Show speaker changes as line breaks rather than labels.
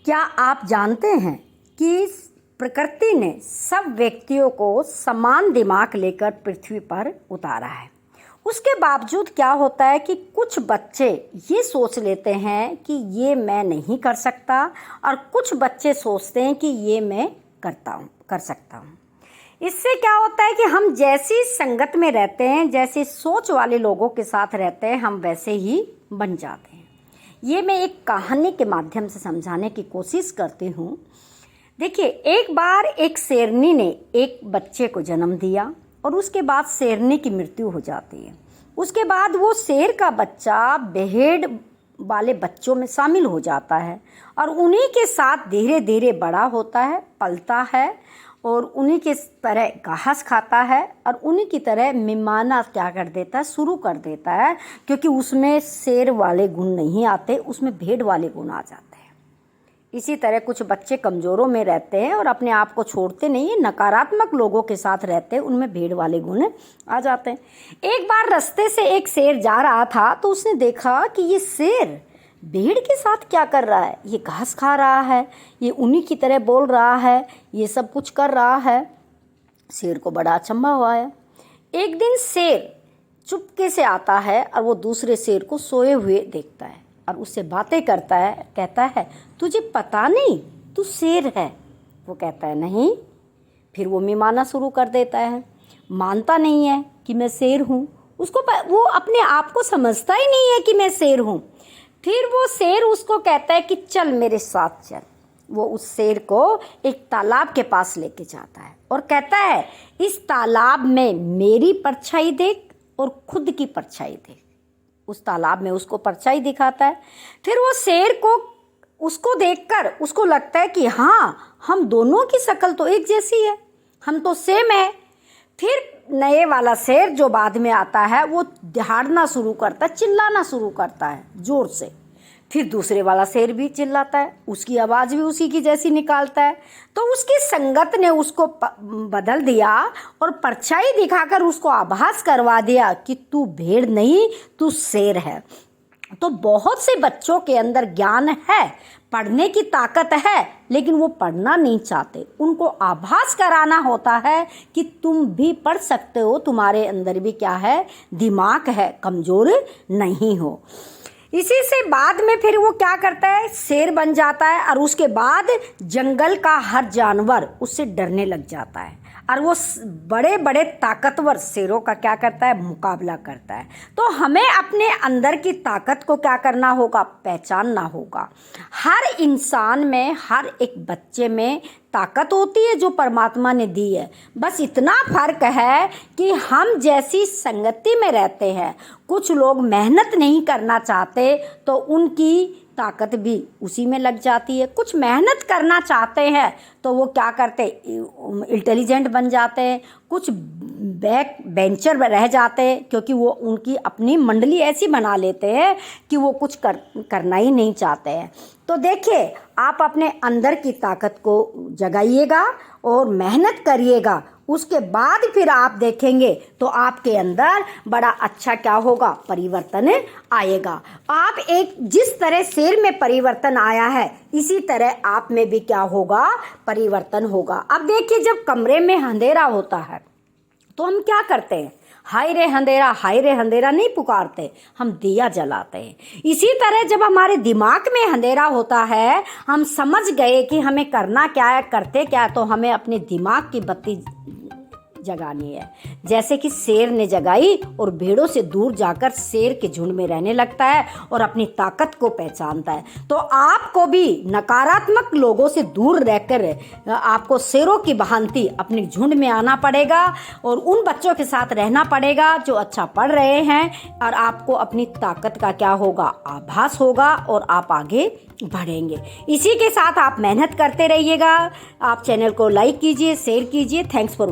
क्या आप जानते हैं कि प्रकृति ने सब व्यक्तियों को समान दिमाग लेकर पृथ्वी पर उतारा है। उसके बावजूद क्या होता है कि कुछ बच्चे ये सोच लेते हैं कि ये मैं नहीं कर सकता और कुछ बच्चे सोचते हैं कि ये मैं कर सकता हूँ। इससे क्या होता है कि हम जैसी संगत में रहते हैं, जैसी सोच वाले लोगों के साथ रहते हैं, हम वैसे ही बन जाते हैं। ये मैं एक कहानी के माध्यम से समझाने की कोशिश करती हूँ। देखिए, एक बार एक शेरनी ने एक बच्चे को जन्म दिया और उसके बाद शेरनी की मृत्यु हो जाती है। उसके बाद वो शेर का बच्चा भेड़ वाले बच्चों में शामिल हो जाता है और उन्हीं के साथ धीरे धीरे बड़ा होता है, पलता है और उन्हीं के तरह घास खाता है और उन्हीं की तरह मिमाना क्या कर देता है, शुरू कर देता है, क्योंकि उसमें शेर वाले गुण नहीं आते, उसमें भेड़ वाले गुण आ जाते हैं। इसी तरह कुछ बच्चे कमज़ोरों में रहते हैं और अपने आप को छोड़ते नहीं है, नकारात्मक लोगों के साथ रहते हैं, उनमें भेड़ वाले गुण आ जाते हैं। एक बार रास्ते से एक शेर जा रहा था तो उसने देखा कि ये शेर भेड़ के साथ क्या कर रहा है, ये घास खा रहा है, ये उन्हीं की तरह बोल रहा है, ये सब कुछ कर रहा है। शेर को बड़ा अचंभा हुआ है। एक दिन शेर चुपके से आता है और वो दूसरे शेर को सोए हुए देखता है और उससे बातें करता है। कहता है, तुझे पता नहीं तू शेर है? वो कहता है, नहीं। फिर वो मिमाना शुरू कर देता है, मानता नहीं है कि मैं शेर हूँ। वो अपने आप को समझता ही नहीं है कि मैं शेर हूँ। फिर वो शेर उसको कहता है कि चल मेरे साथ चल। वो उस शेर को एक तालाब के पास लेके जाता है और कहता है, इस तालाब में मेरी परछाई देख और खुद की परछाई देख। उस तालाब में उसको परछाई दिखाता है। फिर वो शेर को उसको देखकर उसको लगता है कि हाँ, हम दोनों की शक्ल तो एक जैसी है, हम तो सेम है। फिर नए वाला शेर जो बाद में आता है वो दहाड़ना शुरू करता है, चिल्लाना शुरू करता है जोर से। फिर दूसरे वाला शेर भी चिल्लाता है, उसकी आवाज़ भी उसी की जैसी निकालता है। तो उसकी संगत ने उसको बदल दिया और परछाई दिखाकर उसको आभास करवा दिया कि तू भेड़ नहीं, तू शेर है। तो बहुत से बच्चों के अंदर ज्ञान है, पढ़ने की ताकत है, लेकिन वो पढ़ना नहीं चाहते। उनको आभास कराना होता है कि तुम भी पढ़ सकते हो, तुम्हारे अंदर भी क्या है, दिमाग है, कमज़ोर नहीं हो। इसी से बाद में फिर वो क्या करता है, शेर बन जाता है और उसके बाद जंगल का हर जानवर उससे डरने लग जाता है और वो बड़े बड़े ताकतवर शेरों का क्या करता है, मुकाबला करता है। तो हमें अपने अंदर की ताकत को क्या करना होगा, पहचानना होगा। हर इंसान में, हर एक बच्चे में ताकत होती है जो परमात्मा ने दी है। बस इतना फर्क है कि हम जैसी संगति में रहते हैं। कुछ लोग मेहनत नहीं करना चाहते तो उनकी ताकत भी उसी में लग जाती है। कुछ मेहनत करना चाहते हैं तो वो क्या करते, इंटेलिजेंट बन जाते हैं। कुछ बैक बेंचर रह जाते हैं क्योंकि वो उनकी अपनी मंडली ऐसी बना लेते हैं कि वो कुछ करना ही नहीं चाहते हैं। तो देखिए, आप अपने अंदर की ताकत को जगाइएगा और मेहनत करिएगा। उसके बाद फिर आप देखेंगे तो आपके अंदर बड़ा अच्छा क्या होगा, परिवर्तन आएगा। आप एक जिस तरह शेर में परिवर्तन आया है, इसी तरह आप में भी क्या होगा, परिवर्तन होगा। अब देखिए, जब कमरे में अंधेरा होता है तो हम क्या करते हैं, हाय रे अंधेरा नहीं पुकारते, हम दिया जलाते हैं। इसी तरह जब हमारे दिमाग में अंधेरा होता है, हम समझ गए कि हमें करना क्या है, करते क्या है, तो हमें अपने दिमाग की बत्ती जगानी है। जैसे कि शेर ने जगाई और भेड़ों से दूर जाकर शेर के झुंड में रहने लगता है और अपनी ताकत को पहचानता है। तो आपको भी नकारात्मक लोगों से दूर रहकर आपको शेरों की भांति अपने झुंड में आना पड़ेगा और उन बच्चों के साथ रहना पड़ेगा जो अच्छा पढ़ रहे हैं, और आपको अपनी ताकत का क्या होगा, आभास होगा और आप आगे बढ़ेंगे। इसी के साथ आप मेहनत करते रहिएगा। आप चैनल को लाइक कीजिए, शेयर कीजिए। Thanks for